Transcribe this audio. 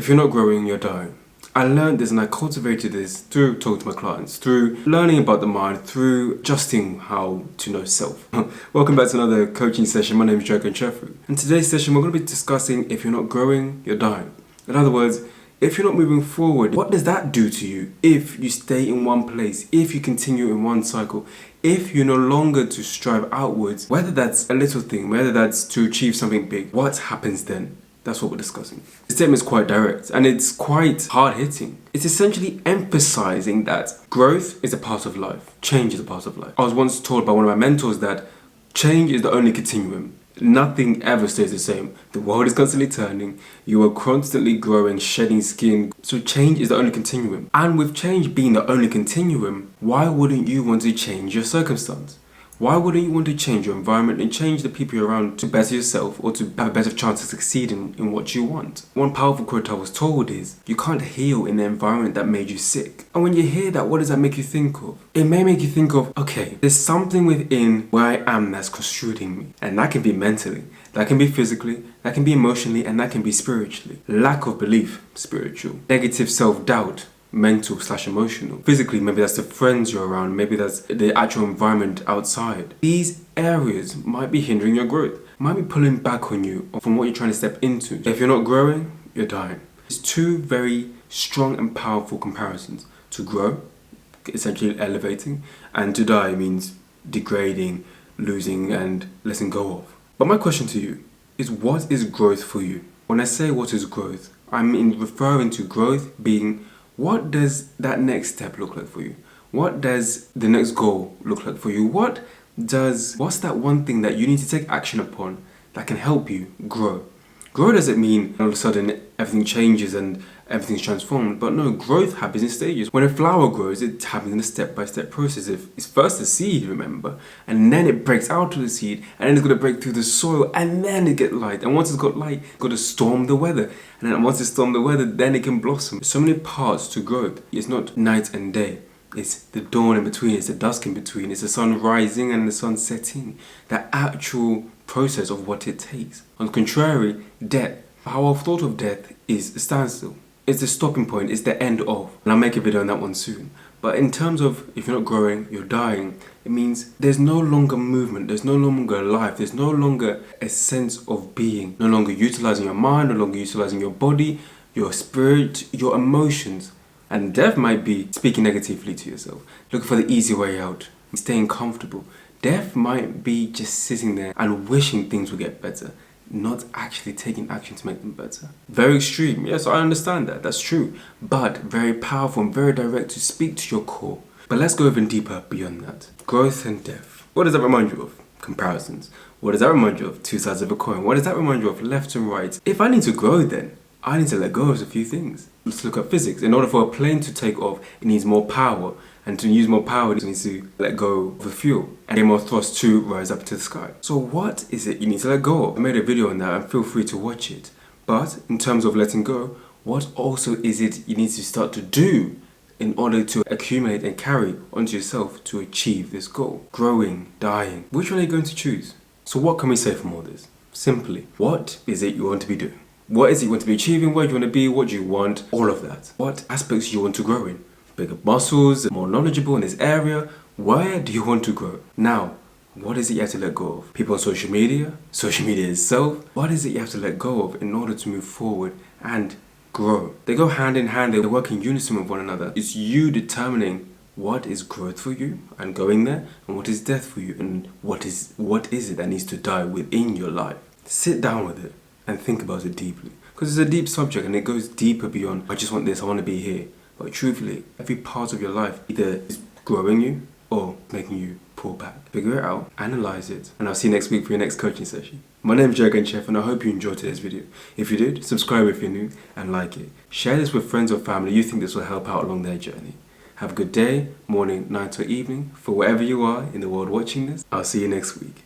If you're not growing, you're dying. I learned this and I cultivated this through talking to my clients, through learning about the mind, through adjusting how to know self. Welcome back to another coaching session. My name is Kanchefu. In today's session, we're going to be discussing if you're not growing, you're dying. In other words, if you're not moving forward, what does that do to you if you stay in one place, if you continue in one cycle, if you're no longer to strive outwards, whether that's a little thing, whether that's to achieve something big, what happens then? That's what we're discussing. The statement is quite direct and it's quite hard-hitting. It's essentially emphasizing that growth is a part of life. Change is a part of life. I was once told by one of my mentors that change is the only continuum. Nothing ever stays the same. The world is constantly turning. You are constantly growing, shedding skin. So change is the only continuum. And with change being the only continuum, why wouldn't you want to change your circumstance? Why wouldn't you want to change your environment and change the people you're around to better yourself or to have a better chance to succeed in what you want? One powerful quote I was told is, you can't heal in the environment that made you sick. And when you hear that, what does that make you think of? It may make you think of, okay, there's something within where I am that's constricting me. And that can be mentally, that can be physically, that can be emotionally, and that can be spiritually. Lack of belief, spiritual. Negative self-doubt, mental/emotional. Physically, maybe that's the friends you're around, maybe that's the actual environment outside. These areas might be hindering your growth, might be pulling back on you from what you're trying to step into. If you're not growing, you're dying. It's two very strong and powerful comparisons. To grow, essentially elevating, and to die means degrading, losing, and letting go of. But my question to you is, what is growth for you? When I say what is growth, I'm referring to growth being, what does that next step look like for you? What does the next goal look like for you? What's that one thing that you need to take action upon that can help you grow? Grow doesn't mean all of a sudden everything changes and everything's transformed, but no, growth happens in stages. When a flower grows, it happens in a step-by-step process. It's first a seed, remember, and then it breaks out of the seed, and then it's going to break through the soil, and then it gets light. And once it's got light, it's got to storm the weather. And then once it's stormed the weather, then it can blossom. So many parts to growth. It's not night and day. It's the dawn in between, it's the dusk in between, it's the sun rising and the sun setting. The actual process of what it takes. On the contrary, death. How I've thought of death is a standstill. It's the stopping point, it's the end of. And I'll make a video on that one soon. But in terms of if you're not growing, you're dying, it means there's no longer movement, there's no longer life, there's no longer a sense of being, no longer utilizing your mind, no longer utilizing your body, your spirit, your emotions. And death might be speaking negatively to yourself, looking for the easy way out, staying comfortable. Death might be just sitting there and wishing things would get better, not actually taking action to make them better. Very extreme, yes, I understand that, that's true, but very powerful and very direct to speak to your core. But let's go even deeper beyond that. Growth and death. What does that remind you of? Comparisons. What does that remind you of? Two sides of a coin. What does that remind you of? Left and right. If I need to grow then, I need to let go of a few things. Let's look at physics. In order for a plane to take off, it needs more power. And to use more power, it needs to let go of the fuel and get more thrust to rise up to the sky. So what is it you need to let go of? I made a video on that and feel free to watch it. But in terms of letting go, what also is it you need to start to do in order to accumulate and carry onto yourself to achieve this goal? Growing, dying. Which one are you going to choose? So what can we say from all this? Simply, what is it you want to be doing? What is it you want to be achieving? Where do you want to be? What do you want? All of that. What aspects do you want to grow in? Bigger muscles, more knowledgeable in this area. Where do you want to grow? Now, what is it you have to let go of? People on social media itself. What is it you have to let go of in order to move forward and grow? They go hand in hand, they work in unison with one another. It's you determining what is growth for you and going there, and what is death for you, and what is it that needs to die within your life. Sit down with it and think about it deeply. Because it's a deep subject and it goes deeper beyond, I just want this, I want to be here. But truthfully, every part of your life either is growing you or making you pull back. Figure it out, analyze it, and I'll see you next week for your next coaching session. My name is Kanchefu and I hope you enjoyed today's video. If you did, subscribe if you're new and like it. Share this with friends or family you think this will help out along their journey. Have a good day, morning, night or evening, for wherever you are in the world watching this. I'll see you next week.